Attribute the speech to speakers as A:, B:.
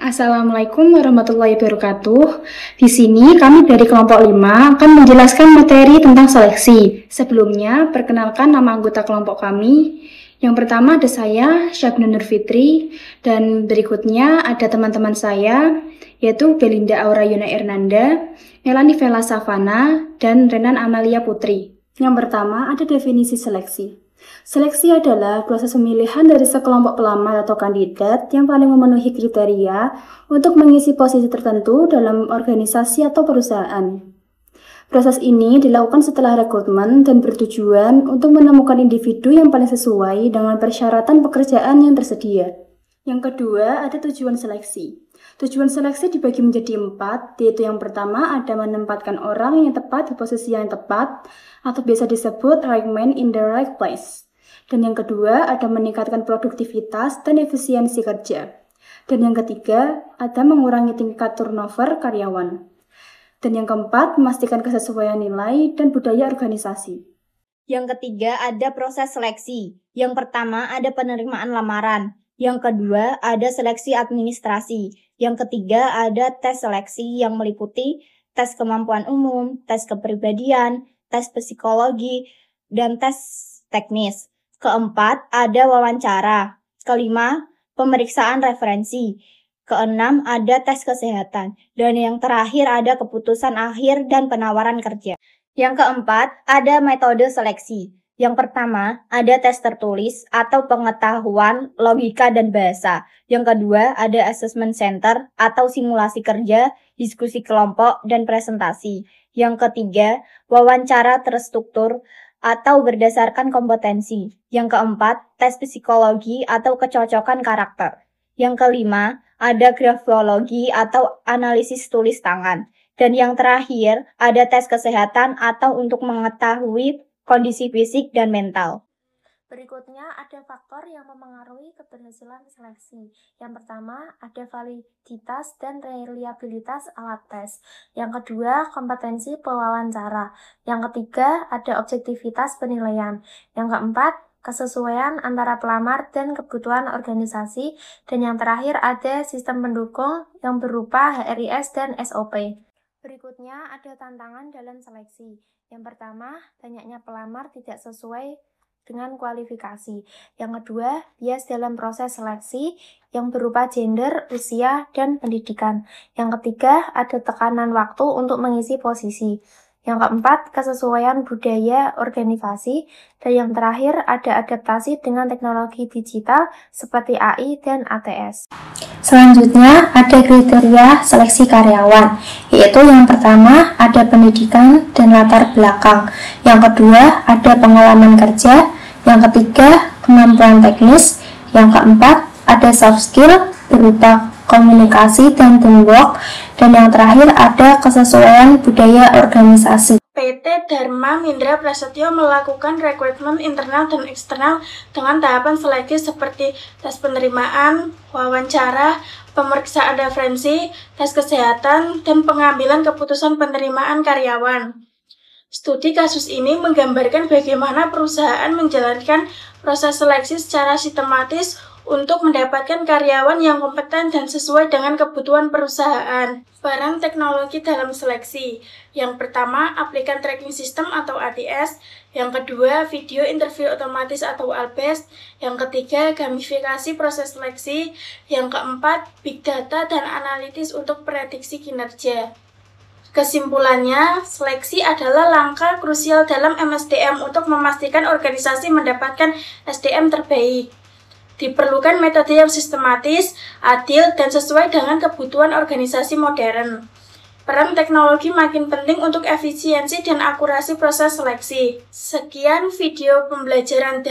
A: Assalamualaikum warahmatullahi wabarakatuh. Di sini kami dari kelompok 5 akan menjelaskan materi tentang seleksi. Sebelumnya, perkenalkan nama anggota kelompok kami. Yang pertama ada saya, Syabnur Nur Fitri, dan berikutnya ada teman-teman saya, yaitu Belinda Aura Yuna Ernanda, Melanie Vela Savana, dan Renan Amalia Putri. Yang pertama ada definisi seleksi. Seleksi adalah proses pemilihan dari sekelompok pelamar atau kandidat yang paling memenuhi kriteria untuk mengisi posisi tertentu dalam organisasi atau perusahaan. Proses ini dilakukan setelah rekrutmen dan bertujuan untuk menemukan individu yang paling sesuai dengan persyaratan pekerjaan yang tersedia. Yang kedua, ada tujuan seleksi. Tujuan seleksi dibagi menjadi 4, yaitu yang pertama ada menempatkan orang yang tepat di posisi yang tepat, atau biasa disebut right man in the right place. Dan yang kedua, ada meningkatkan produktivitas dan efisiensi kerja. Dan yang ketiga, ada mengurangi tingkat turnover karyawan. Dan yang keempat, memastikan kesesuaian nilai dan budaya organisasi.
B: Yang ketiga, ada proses seleksi. Yang pertama, ada penerimaan lamaran. Yang kedua, ada seleksi administrasi. Yang ketiga, ada tes seleksi yang meliputi tes kemampuan umum, tes kepribadian, tes psikologi, dan tes teknis. Keempat, ada wawancara. Kelima, pemeriksaan referensi. Keenam, ada tes kesehatan. Dan yang terakhir, ada keputusan akhir dan penawaran kerja. Yang keempat, ada metode seleksi. Yang pertama, ada tes tertulis atau pengetahuan, logika, dan bahasa. Yang kedua, ada assessment center atau simulasi kerja, diskusi kelompok, dan presentasi. Yang ketiga, wawancara terstruktur atau berdasarkan kompetensi. Yang keempat, tes psikologi atau kecocokan karakter. Yang kelima, ada grafologi atau analisis tulis tangan. Dan yang terakhir, ada tes kesehatan atau untuk mengetahui kondisi fisik dan mental.
C: Berikutnya ada faktor yang memengaruhi keberhasilan seleksi. Yang pertama, ada validitas dan reliabilitas alat tes. Yang kedua, kompetensi pewawancara. Yang ketiga, ada objektivitas penilaian. Yang keempat, kesesuaian antara pelamar dan kebutuhan organisasi. Dan yang terakhir, ada sistem pendukung yang berupa HRIS dan SOP. Berikutnya ada tantangan dalam seleksi. Yang pertama, banyaknya pelamar tidak sesuai dengan kualifikasi. Yang kedua, bias dalam proses seleksi yang berupa gender, usia, dan pendidikan. Yang ketiga, ada tekanan waktu untuk mengisi posisi. Yang keempat, kesesuaian budaya organisasi. Dan yang terakhir, ada adaptasi dengan teknologi digital seperti AI dan ATS.
D: Selanjutnya, ada kriteria seleksi karyawan, yaitu yang pertama, ada pendidikan dan latar belakang. Yang kedua, ada pengalaman kerja. Yang ketiga, kemampuan teknis. Yang keempat, ada soft skill berupa komunikasi dan teamwork. Dan yang terakhir, ada kesesuaian budaya organisasi.
E: PT Dharma Mindra Prasetyo melakukan rekrutmen internal dan eksternal dengan tahapan seleksi seperti tes penerimaan, wawancara, pemeriksaan referensi, tes kesehatan, dan pengambilan keputusan penerimaan karyawan. Studi kasus ini menggambarkan bagaimana perusahaan menjalankan proses seleksi secara sistematis untuk mendapatkan karyawan yang kompeten dan sesuai dengan kebutuhan perusahaan. Peran teknologi dalam seleksi. Yang pertama, aplikasi tracking system atau ATS. Yang kedua, video interview otomatis atau ALBES. Yang ketiga, gamifikasi proses seleksi. Yang keempat, big data dan analitis untuk prediksi kinerja. Kesimpulannya, seleksi adalah langkah krusial dalam MSDM untuk memastikan organisasi mendapatkan SDM terbaik. Diperlukan metode yang sistematis, adil, dan sesuai dengan kebutuhan organisasi modern. Peran teknologi makin penting untuk efisiensi dan akurasi proses seleksi. Sekian video pembelajaran